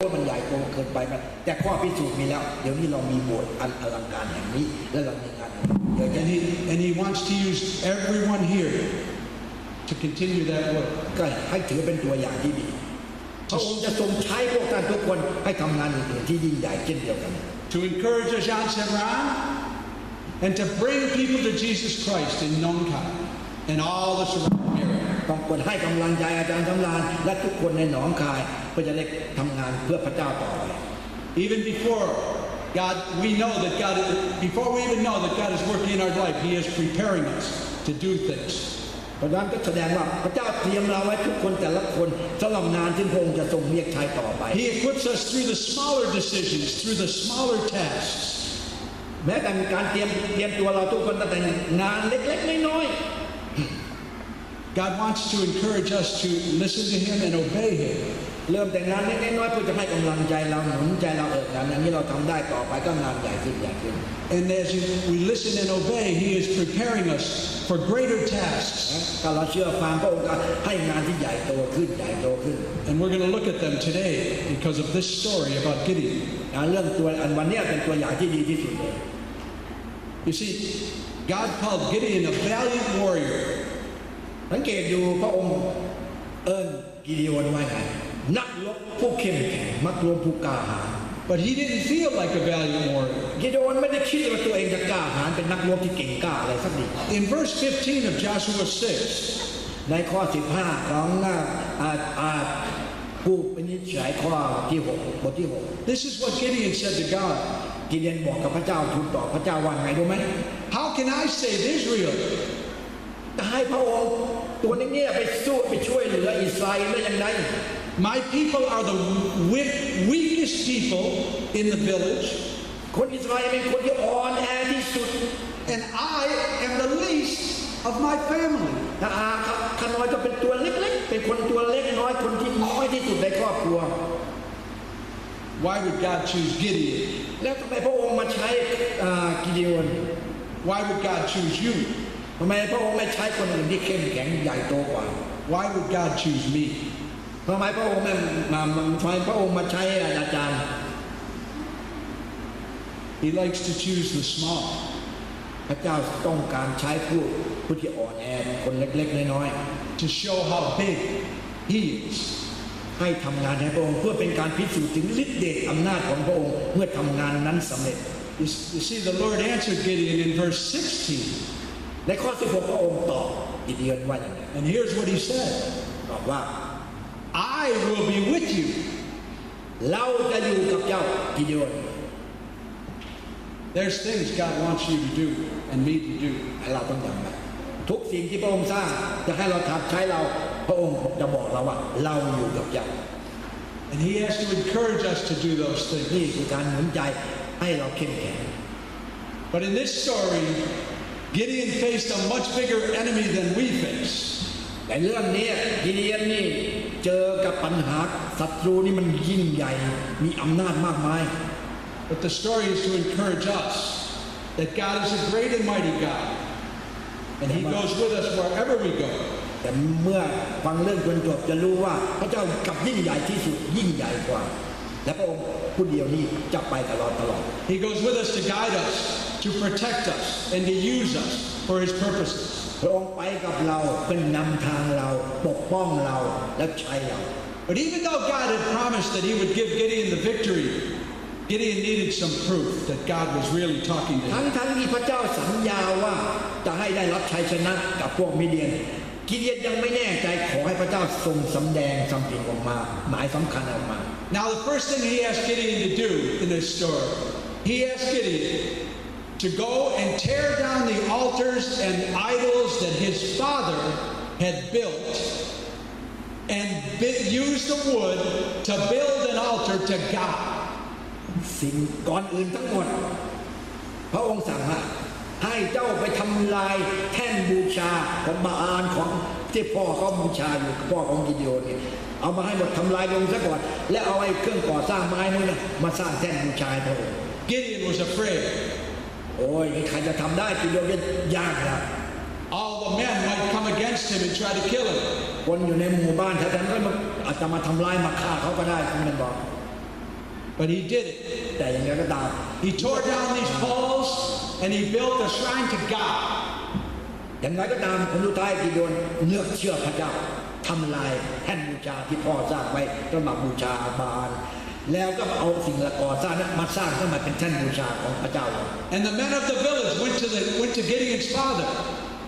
ว่ามันใหญ่โตเกินไปมันแต่ข้อพิสูจน์มีแล้วเดี๋ยวนี้เรามีโบสถ์อันอลังการแห่งนี้และเรามีงานand he wants to use everyone here to continue that work ก็ให้ถือเป็นตัวอย่างที่ดีพระองค์จะทรงใช้พวกท่านทุกคนให้ทำงานอื่นๆที่ยิ่งใหญ่เช่นเดียวกัน to encourage us and to bring people to Jesus Christ in Nong Khai and all the surrounding area ต้องควรให้กำลังใจอาจารย์สำราญและทุกคนในหนองคายเพื่อจะได้ทำงานเพื่อพระเจ้าต่อไป even before we know that before we even know that God is working in our life He is preparing us to do things เพราะฉะนั้นก็แสดงว่าพระเจ้าเตรียมเราไว้ทุกคนแต่ละคนสำหรับงานที่พระองค์จะทรงเรียกใช้ต่อไป He equips us through the smaller decisions through the smaller tasks แม้แต่การเตรียมตัวเราทุกคนตั้งแต่งานเล็กๆน้อยๆ God wants to encourage us to listen to Him and obey Him เริ่มแต่งานเล็กๆน้อยๆเพื่อจะให้กำลังใจเราหนุนใจเรางานอย่างนี้เราทำได้ต่อไปก็งานใหญ่ขึ้นใหญ่ขึ้น And as we listen and obey He is preparing us for greater tasks ถ้าเราเชื่อฟังพระองค์ก็ให้งานที่ใหญ่โตขึ้นใหญ่โตขึ้น And we're going to look at them today because of this story about Gideon เรื่องตัววันนี้เป็นตัวอย่างที่ดีที่สุดเลย You see God called Gideon a valiant warrior สังเกตดูพระองค์กิเดโอนไว้ไงนักรบผู้เข้มแข็งนักรบผู้กล้าหาญ But he didn't feel like a valiant warrior กิเดโอนไม่ได้คิดว่าตัวเองจะกล้าหาญเป็นนักรบที่เก่งกล้าอะไรสักนิด In verse 15 of Joshua 6ในข้อ15ของผู้เป็นนิสัยข้อที่6บทที่6 This is what Gideon said to God กิเดโอนบอกกับพระเจ้าทูลต่อพระเจ้าว่าไงรู้ไหม How can I save Israel จะให้พระองค์ตัวนี้ไปสู้ไปช่วยเหลืออิสราเอลได้อย่างไร My people are the weakest people in the village คนอิสราเอลเป็นคนที่อ่อนแอที่สุด and I am the least of my family ข้าน้อยก็เป็นตัวเล็กๆเป็นคนตัวเล็กน้อยคนที่น้อยที่สุดในครอบครัว Why would God choose Gideon แล้วทำไมพระองค์มาใช้กิเดโอน Why would God choose you ทำไมพระองค์ไม่ใช้คนอื่นที่เข้มแข็งใหญ่โตกว่า Why would God choose me ทำไมพระองค์มาใช้อาจารย์ He likes to choose the small พระเจ้าต้องการใช้ผู้ที่อ่อนแอคนเล็กๆน้อยๆ to show how big He is ให้ทำงานให้พระองค์เพื่อเป็นการพิสูจน์ถึงฤทธิ์เดชอำนาจของพระองค์เมื่อทำงานนั้นสำเร็จ You see the Lord answered Gideon in verse 16ในข้อ16พระองค์ตอบกิเดโอนว่าอย่างไร And here's what He said บอกว่า I will be with you เราจะอยู่กับเจ้ากิเดโอน There's things God wants you to do and me to do เราต้องทำทุกสิ่งที่พระองค์สร้างจะให้เราทำใช้เราพระองค์จะบอกเราว่าเราอยู่กับเจ้า And He has to encourage us to do those things นี่คือการหนุนใจให้เราเข้มแข็ง But in this story Gideon faced a much bigger enemy than we face ในเรื่องนี้กิเดโอนนี่เจอกับปัญหาศัตรูนี่มันยิ่งใหญ่มีอำนาจมากมาย But the story is to encourage us that God is a great and mighty God and He goes with us wherever we go แต่เมื่อฟังเรื่องจนจบจะรู้ว่าพระเจ้ากับยิ่งใหญ่ที่สุดยิ่งใหญ่กว่าและพระองค์ผู้เดียวนี้จะไปตลอด He goes with us to guide us to protect us and to use us for His purposes พระองค์ไปกับเราเป็นนำทางเราปกป้องเราและใช้เรา But even though God had promised that He would give Gideon the victory Gideon needed some proof that God was really talking to him ทั้งที่พระเจ้าสัญญาว่าจะให้ได้รับชัยชนะกับพวกมิเดียนกิเดียนยังไม่แน่ใจขอให้พระเจ้าทรงสำแดงสัมผัสออกมาหมายสำคัญออกมา Now the first thing he asked Gideon to do in this story he asked Gideon to go and tear down the altars and idols that his father had built and use the wood to build an altar to God สิ่งก่อนอื่นทั้งหมดพระองค์สั่งให้เจ้าไปทำลายแท่นบูชาของบาอาลของที่พ่อเขาบูชาอยู่พ่อของกิเดโอนเนี่ยเอามาให้หมดทำลายลงซะก่อนและเอาไอ้เครื่องก่อสร้างไม้นู่นนะมาสร้างแท่นบูชาพระองค์ Gideon was afraid โอ้ยใครจะทำได้กิเดโอนยากนะ All the men might come against him and try to kill him คนอยู่ในหมู่บ้านแถวนั้นก็อาจจะมาทำลายมาฆ่าเขาก็ได้คุณบอก but he did it. แต่อย่างไรก็ตาม He tore down these poles and he built a shrine to God. อย่างไรก็ตามคนสุดท้ายกิโดนเลือกเชื่อพระเจ้าทำลายแท่นบูชาที่พ่อสร้างไว้สำหรับบูชาบาลแล้วก็เอาสิ่งละก่อสร้างนั้นมาสร้างขึ้นมาเป็นแท่นบูชาของพระเจ้า And the men of the village went to Gideon's father.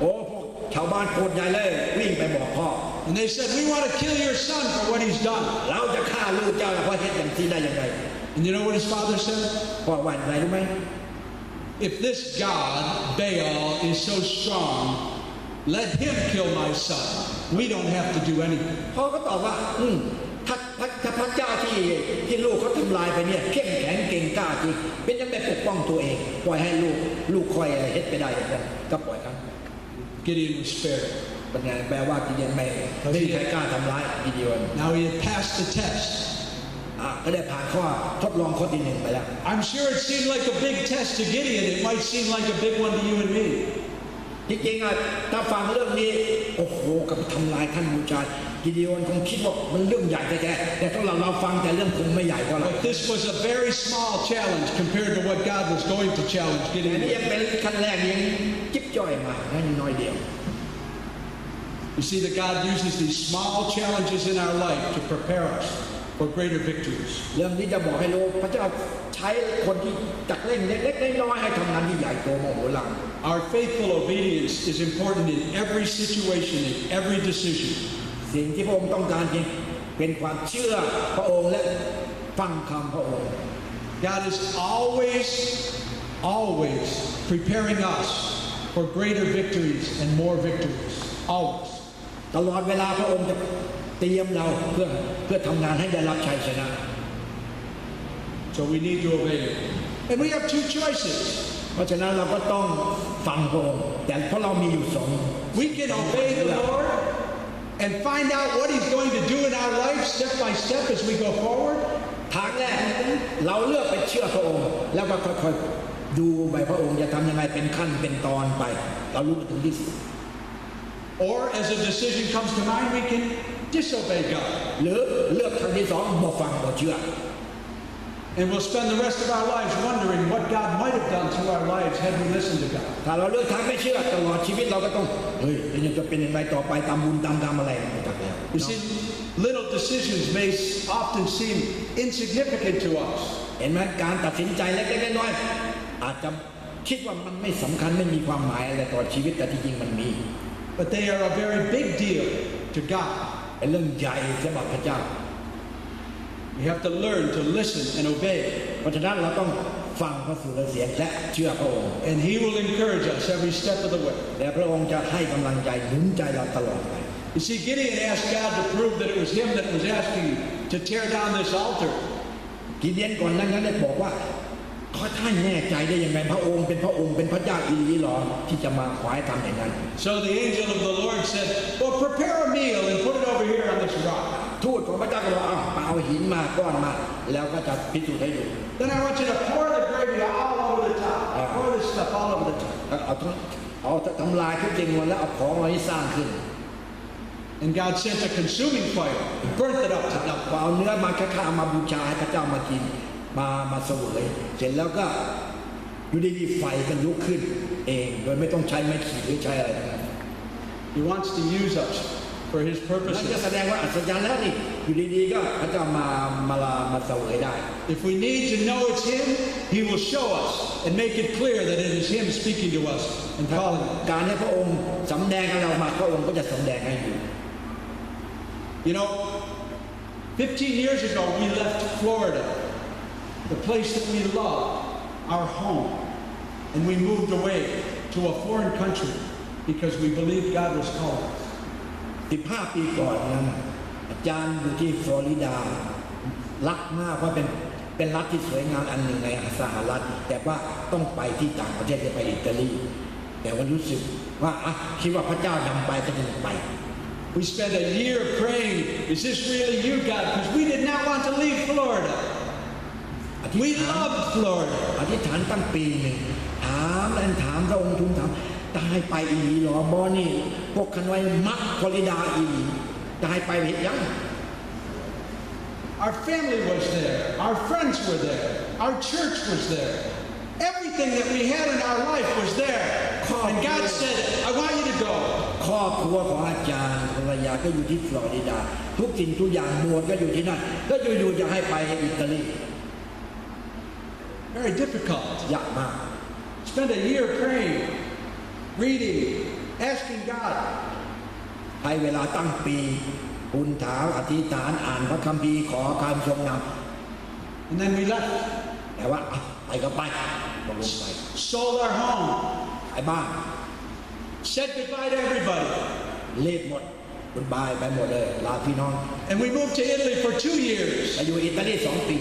โอ้พวกชาวบ้านโกรธใหญ่เลยวิ่งไปบอกพ่อ And they said, "We want to kill your son for what he's done." เราจะฆ่าลูกเจ้าเพราะเหตุอย่างที่ได้อย่างไร And you know what his father said? พ่อว่าอย่างไรรู้ไหม If this God, Baal, is so strong, let him kill my son. We don't have to do anything. พ่อก็ตอบว่าถ้าพระเจ้าที่ลูกเขาทำลายไปเนี่ยเข้มแข็งเก่งกล้าจริงเป็นยังไงปกป้องตัวเองปล่อยให้ลูกคอยอะไรเฮ็ดไปได้อย่างนั้นก็ปล่อยครับ Gideon was spared. เป็นไงแปลว่ากิเดียนไม่มีใครกล้าทำร้ายกิเดียน Now he had passed the test. ก็ได้ผ่านข้อทดลองข้อที่ 1ไปแล้ว I'm sure it seemed like a big test to Gideon. It might seem like a big one to you and me. จริงๆถ้าฟังเรื่องนี้โอ้โหกับทำลายท่านบูชากิเดียนคงคิดว่ามันเรื่องใหญ่แท้ๆแต่ถ้าเราฟังแต่เรื่องคงไม่ใหญ่เท่าไหร่ But this was a very small challenge compared to what God was going to challenge แต่ Gideon นี่ยังเป็นขั้นแรกยังจิ๊บจ้อยมาแค่น้อยเดียว You see that God uses these small challenges in our life to prepare us for greater victories. เรื่องนี้จะบอกให้รู้พระเจ้าใช้คนที่จากเล่นเล็กๆน้อยๆให้ทำงานที่ใหญ่โตมโหฬาร Our faithful obedience is important in every situation, in every decision. สิ่งที่พระองค์ต้องการจริงเป็นความเชื่อพระองค์และฟังคำพระองค์ God is always preparing us for greater victories and more victories. Always. ตลอดเวลาพระองค์จะเตรียมเราเพื่อทำงานให้ได้รับชัยชนะ So we need to obey Him. And we have two choices. เพราะฉะนั้นเราก็ต้องฟังพระองค์แต่เพราะเรามีอยู่We can obey the Lord and find out what He's going to do in our life step by step as we go forward. ทางแรกเราเลือกไปเชื่อพระองค์แล้วก็ค่อยๆดูไปพระองค์จะทำยังไงเป็นขั้นเป็นตอนไปเรารู้ถึงที่สุด Or as a decision comes to mind, we can disobey God. หรือเลือกทางที่ 2บ่ฟังบ่เชื่อ And we'll spend the rest of our lives wondering what God might have done through our lives had we listened to God. ถ้าเราเลือกทางไม่เชื่อตลอดชีวิตเราก็ต้องยังจะเป็นยังไงต่อไปตามบุญตามกรรมอะไรไม่ตัดแล้ว You see, little decisions may often seem insignificant to us. เห็นไหมการตัดสินใจเล็กๆน้อยๆอาจจะคิดว่ามันไม่สำคัญไม่มีความหมายอะไรต่อชีวิตแต่ที่จริงมันมี But they are a very big deal to God. เป็นเรื่องใหญ่สำหรับพระเจ้า We have to learn to listen and obey. เพราะฉะนั้นเราต้องฟังพระสุรเสียงและเชื่อพระองค์ And He will encourage us every step of the way. และพระองค์จะให้กำลังใจหนุนใจเราตลอดไป You see, Gideon asked God to prove that it was Him that was asking to tear down this altar. กิเดียนก่อนนั้นได้บอกว่าท่านแน่ใจได้ยังไงพระองค์เป็นพระเจ้าอีหลีหรอที่จะมาขวายทำอย่างนั้น So the angel of the Lord said, "Well, prepare a meal and put it over here on this rock." ทูตของพระเจ้าก็บอกเอาหินมาก้อนมาแล้วก็จะพิสูจน์ให้ดู Then I want you to pour the gravy all over the top. Pour this stuff all over the top. เอาทำลายทุกสิ่งหมดแล้วเอาของอะไรที่สร้างขึ้น And God sent a consuming fire and burnt it up to death. เอาเนื้อมาฆ่ามาบูชาให้พระเจ้ามากินมาเสวยเสร็จแล้วก็อยู่ดีๆไฟก็ลุกขึ้นเองโดยไม่ต้องใช้ไม้ขีดหรือใช้อะไรทั้งนั้น He wants to use us for His นั่นจะ purposes. แสดงว่าอัศจรรย์แล้วนี่อยู่ดีๆก็พระเจ้ามาเสวยได้ If we need to know it's Him, He will show us and make it clear that it is Him speaking to us and calling us. การให้พระองค์สำแดงให้เรามาพระองค์ก็จะสำแดงให้ดู You know, 15 years ago we left Florida, the place that we loved, our home, and we moved away to a foreign country because we believed God was calling us. 15 ปีก่อนนั้นอาจารย์อยู่ที่ฟลอริดารักมากว่าเป็นรัฐที่สวยงามอันหนึ่งในสหรัฐแต่ว่าต้องไปที่ต่างประเทศจะไปอิตาลีแต่ว่ารู้สึกว่าคิดว่าพระเจ้านำไปก็จะไป We spent a year praying, is this really you, God? Because we did not want to leave Florida. We loved Florida. อธิษฐานตั้งปีหนึ่งถามพระองค์ทูลถามตายไปอีหรอบอนี่พวกคันไว้มักฟลอริดาอีตายไปเห็นยัง Our family was there. Our friends friends were there. Our church was there. Everything that we had in our life was there. And God said, I want you to go. ครอบครัวของอาจารย์ภรรยาก็อยู่ที่ฟลอริดาทุกสิ่งทุกอย่างโบสถ์ก็อยู่ที่นั่นก็อยู่ๆจะให้ไปอิตาลี Very difficult. ยากมาก Spend a year praying, reading, asking God. ใช้เวลาตั้งปีบุญถามอธิษฐานอ่านพระคัมภีร์ขอการทรงนำ And then we left. แต่ว่าไปก็ไปก็ลงไป Sold our home. ขายบ้าน Said goodbye to everybody. เลิกหมดบุญบายไปหมดเลยลาพี่น้อง And we moved to Italy for 2 years. ไปอยู่อิตาลี2 ปี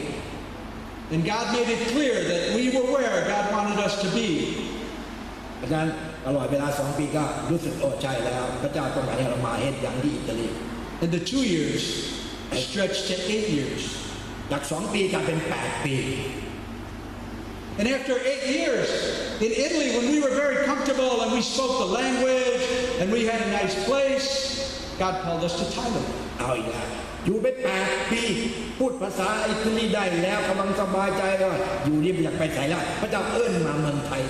And God made it clear that we were where God wanted us to be. เพราะฉะนั้นตลอดเวลา2 ปีก็รู้สึกใช่แล้วพระเจ้าต้องการให้เรามาเฮ็ดอย่างที่อิตาลี And the 2 years stretched to 8 years. จาก2 ปีกลายเป็น8 ปี And after 8 years in Italy, when we were very comfortable and we spoke the language and we had a nice place, God called us to Thailand. เอาอีกแล้วอยู่ไป8 ปีพูดภาษาอิตาลีได้แล้วกำลังสบายใจแล้วอยู่นี่ไม่อยากไปไหนแล้วพระเจ้าเอิ้นมาเมืองไทย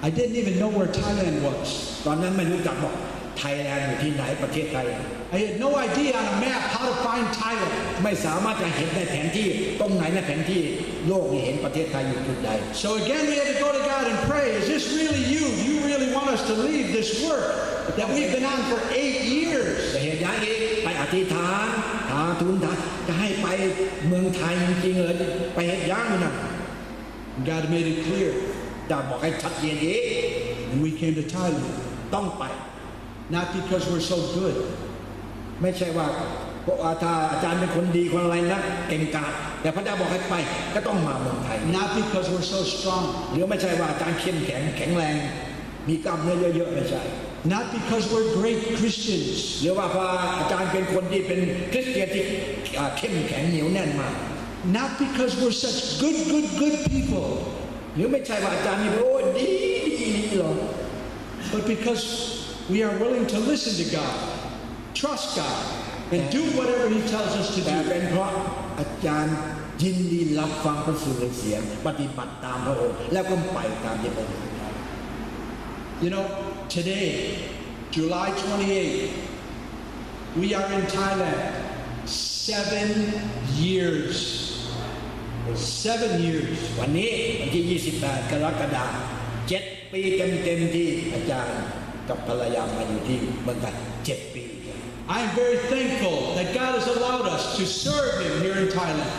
I didn't even know where Thailand was. ตอนนั้นไม่รู้จักบอกไทยแลนด์อยู่ที่ไหนประเทศไทย I had no idea on a map how to find Thailand. ไม่สามารถจะเห็นในแผนที่ตรงไหนในแผนที่โลกนี่เห็นประเทศไทยอยู่จุดใด So again we had to go to God and pray, is this really you? Do you really want us to leave this work that we've been on for 8 years? จะเห็นอย่างนี้ไปอธิษฐานหาทุนจะให้ไปเมืองไทยจริงๆเลยไปเห็นอย่างนั้น God made it clear. จะบอกให้ชัดเจนอีก And we came to Thailand. ต้องไป Not because we're so good. ไม่ใช่ว่าถ้าอาจารย์เป็นคนดีคนอะไรนะเก่งกาจแต่พระเจ้าบอกให้ไปก็ต้องมาเมืองไทย Not because we're so strong. หรือไม่ใช่ว่าอาจารย์เข้มแข็งแข็งแรงมีกล้ามเนื้อเยอะๆไม่ใช่ Not because we're great Christians. หรือว่าพออาจารย์เป็นคนที่เป็นคริสเตียนที่เข้มแข็งเหนียวแน่นมาก Not because we're such good people. หรือไม่ใช่ว่าอาจารย์นี่โอ้ดีหรอก But because we are willing to listen to God, trust God, and do whatever He tells us to แต่เป็น do. เพราะอาจารย์ยินดีรับฟังพระสุรเสียงปฏิบัติตามพระองค์แล้วก็ไปตามที่พระองค์ You know, today, July 28th, we are in Thailand. 7 years. 7 years. วันนี้วันที่ 28 กรกฎาคม 7 ปีเต็มๆที่อาจารย์กับภรรยามาอยู่ที่เมืองไทย7 ปี I'm very thankful that God has allowed us to serve Him here in Thailand.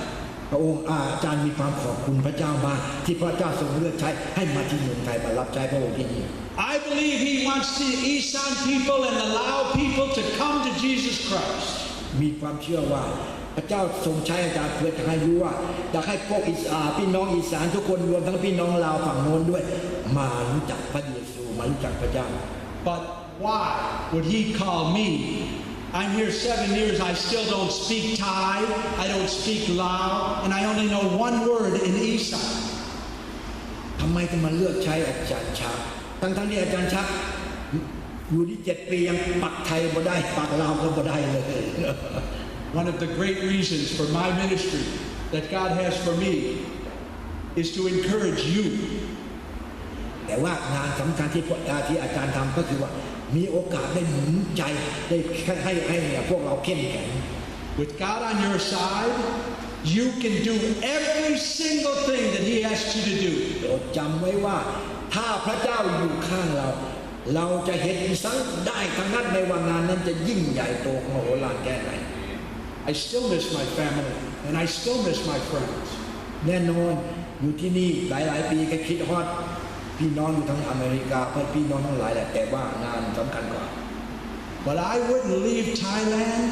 พระองค์อาจารย์มีความขอบคุณพระเจ้ามากที่พระเจ้าทรงเลือกใช้ให้มาที่เมืองไทยมารับใช้พระองค์ที่นี่ I believe He wants the Isan people and the Lao people to come to Jesus Christ. มีความเชื่อว่าพระเจ้าทรงใช้อาจารย์เพื่อจะให้รู้ว่าจะให้พวกพี่น้องอีสานทุกคนรวมทั้งพี่น้องลาวฝั่งโน้นด้วยมารู้จักพระเยซูมารู้จักพระเจ้า But why would He call me? I'm here 7 years. I still don't speak Thai. I don't speak Lao, and I only know one word in Isan. ทำไมถึงมาเลือกใช้อาจารย์ชักทั้งที่อาจารย์ชักอยู่ที่7 ปียังปักไทยบ่ได้ปักลาวก็บ่ได้เลย One of the great reasons for my ministry that God has for me is to encourage you. แต่ว่างานสำคัญที่อาจารย์ทำก็คือว่ามีโอกาสได้หนุนใจได้ให้พวกเราเข้มแข็ง With God on your side, you can do every single thing that He asks you to do. โปรดจำไว้ว่าถ้าพระเจ้าอยู่ข้างเราเราจะเห็นสังได้ทั้งนั้นในวันงานนั้นจะยิ่งใหญ่โตมโหฬารแค่ไหน I still miss my family, and I still miss my friends. แน่นอนอยู่ที่นี่หลายปีก็คิดฮอดพี่น้องอยู่ทั้งอเมริกาเพื่อนพี่น้องทั้งหลายแหละแต่ว่างานสำคัญกว่า But I wouldn't leave Thailand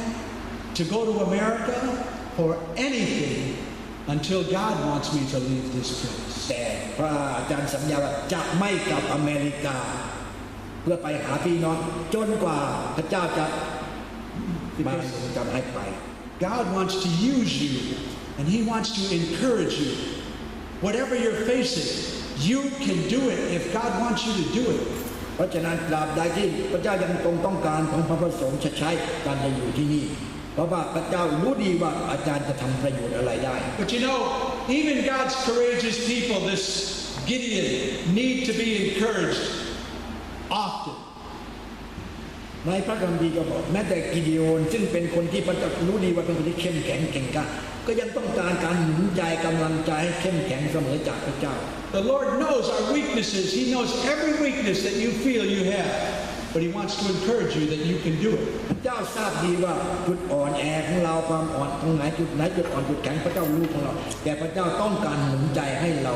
to go to America for anything until God wants me to leave this place. แต่พระอาจารย์สัญญาว่าจะไม่กลับอเมริกาเพื่อไปหาพี่น้องจนกว่าพระเจ้าจะมาทำให้ไป God wants to use you, and He wants to encourage you. Whatever you're facing, you can do it if God wants you to do it. เพราะฉะนั้นตราบใดที่พระเจ้ายังต้องการของพระประสงค์จะใช้การจะอยู่ที่นี่ เพราะว่าพระเจ้ารู้ดีว่าอาจารย์จะทำประโยชน์อะไรได้ But you know, even God's courageous people, this Gideon, need to be encouraged often. ในพระคัมภีร์ก็บอกแม้แต่กิเดโอนซึ่งเป็นคนที่พระเจ้ารู้ดีว่าเป็นคนที่เข้มแข็งเก่งกล้าก็ยังต้องการการหนุนใจกำลังใจให้เข้มแข็งเสมอจากพระเจ้า The Lord knows our weaknesses. He knows every weakness that you feel you have. But He wants to encourage you that you can do it. พระเจ้าทราบดีว่าจุดอ่อนแอของเราความอ่อนตรงไหนจุดอ่อนจุดแข็งพระเจ้ารู้ของเราแต่พระเจ้าต้องการหนุนใจให้เรา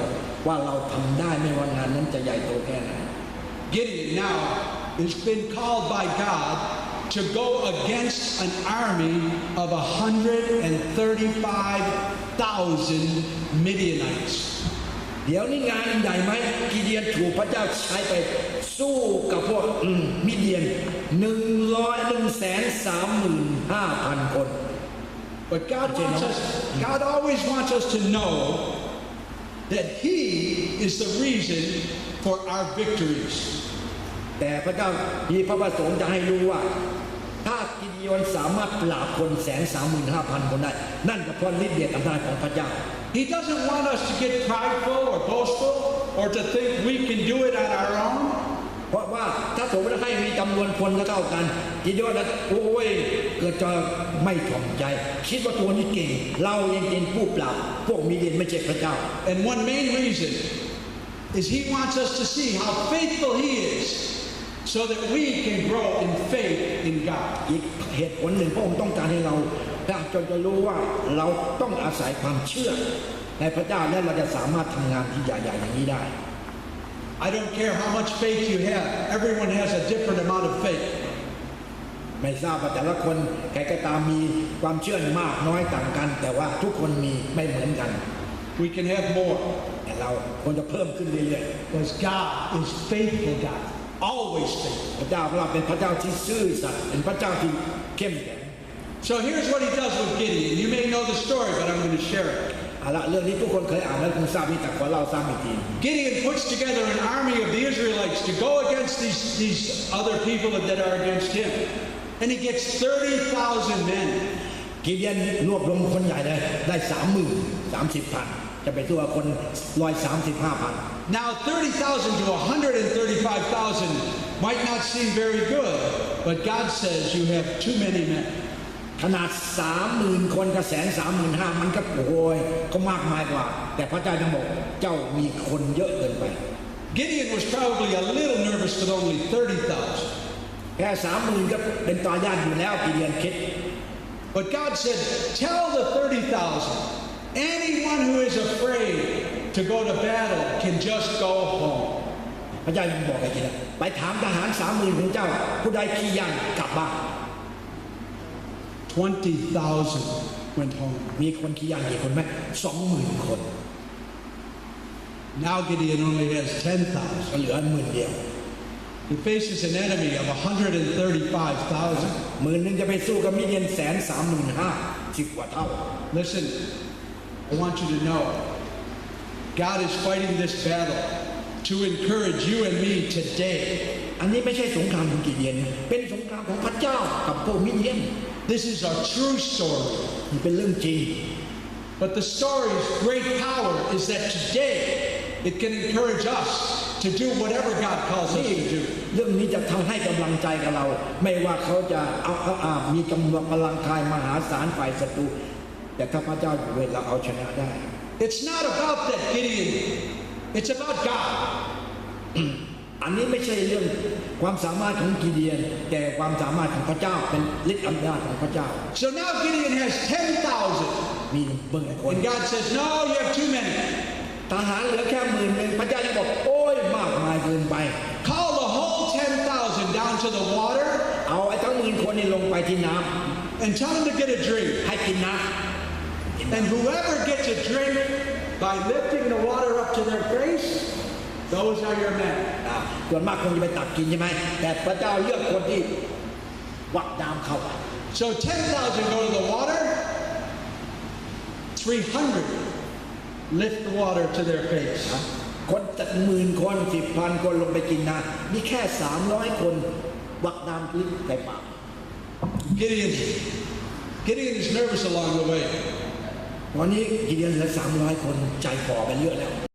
ว่าเราทำได้ไม่ว่างานนั้นจะใหญ่โตแค่ไหน Gideon now has been called by God to go against an army of 135,000 Midianites. เดี๋ยวนี้งานใหญ่ไหมกิเดียนถูกพระเจ้าใช้ไปสู้กับพวกมิเดียน135,000 คน But God always wants us to know that He is the reason for our victories. แต่พระเจ้ามีพระประสงค์จะให้รู้ว่าถ้ากิเดียนสามารถปราบคน135,000 คนได้นั่นก็เพราะฤทธิ์เดชอำนาจของพระเจ้า He doesn't want us to get prideful or boastful or to think we can do it on our own. เพราะว่าถ้าสมมติให้มีจำนวนคนเท่ากันกิเดียนนั้นโอ้ยเกิดจะไม่ถ่อมใจคิดว่าตัวนี้เก่งเราเองเป็นผู้ปราบพวกมิเดียนไม่ใช่พระเจ้า And one main reason is He wants us to see how faithful He is so that we can grow in faith in God. อีกเหตุผลหนึ่งพระองค์ต้องการให้เราจนจะรู้ว่าเราต้องอาศัยความเชื่อในพระเจ้าและเราจะสามารถทำงานที่ใหญ่ๆอย่างนี้ได้ I don't care how much faith you have. Everyone has a different amount of faith. ไม่ทราบว่าแต่ละคนใครก็ตามมีความเชื่อมากน้อยต่างกันแต่ว่าทุกคนมีไม่เหมือนกัน We can have more. แต่เราควรจะเพิ่มขึ้นเรื่อย Because God is faithful God. Always faithful. ๆพระเจ้าของเราเป็นพระเจ้าที่ซื่อสัตย์เป็นพระเจ้าที่เข้มแข็ง So here's what He does with Gideon. You may know the story, but I'm going to share it. เอาละเรื่องนี้ทุกคนเคยอ่านแล้วคงทราบนี่แต่ขอเล่าซ้ำอีกที Gideon puts together an army of the Israelites to go against these other people that are against him. And he gets 30,000 men. กิเดียนรวบรวมคนใหญ่เลยได้30,000 จะไปสู้กับคน135,000 Now 30,000 to 135,000 might not seem very good, but God says you have too many men. ขนาด30,000 คนกับ135,000มันก็โอ้ยก็มากมายกว่าแต่พระเจ้าจะบอกเจ้ามีคนเยอะเกินไป Gideon was probably a little nervous with only 30,000. แค่30,000ก็เป็นตายากอยู่แล้วกิเดียนคิด But God said, tell the 30,000, anyone who is afraid to go to battle can just go home. พระเจ้ายังบอกไอ้กิเดียนไปถามทหาร 30,000 ของเจ้าผู้ใดขี้ยันกลับบ้าน 20,000 went home. มีคนขี้ยันกี่คนไหม20,000 คน Now Gideon only has 10,000. ก็เหลือ10,000 เดียว He faces an enemy of 135,000. 10,000จะไปสู้กับมิเดียน135,000 10 กว่าเท่า Listen, I want you to know, God is fighting this battle to encourage you and me today. อันนี้ไม่ใช่สงครามของกิเดียนเป็นสงครามของพระเจ้ากับพวกมิเดียน This is a true story. นี่เป็นเรื่องจริง But the story's great power is that today it can encourage us to do whatever God calls us to do. เรื่องนี้จะทำให้กำลังใจกับเราไม่ว่าเขาจะมีกำลังพลังกายมหาศาลฝ่ายศัตรูแต่ถ้าพระเจ้าอยู่ด้วยเราเอาชนะได้ It's not about that Gideon. It's about God. อันนี้ไม่ใช่เรื่องความสามารถของกิเดียนแต่ความสามารถของพระเจ้าเป็นฤทธิ์อำนาจของพระเจ้า So now Gideon has 10,000. มี10,000 คน And God says, no, you have too many. ทหารเหลือแค่10,000พระเจ้ายังบอกโอ้ยมากมายเกินไป Call the whole 10,000 down to the water เอาไอ้ทั้ง10,000 คนนี่ลงไปที่น้ำ and tell them to get a drink. ให้กินน้ำ And whoever gets a drink by lifting the water up to their face, those are your men. ส่วนมากคงจะไปตักกินใช่ไหมแต่พระเจ้าเลือกคนที่วักน้ำเข้าไป So 10,000 go to the water, 300 lift the water to their face. คนจาก10,000 คน10,000 คนลงไปกินน้ำมีแค่300 คนวักน้ำลิ้นใส่ปาก Gideon is nervous along the way. วันนี้กิเดียนเหลือ300 คนใจฝ่อไปเยอะแล้ว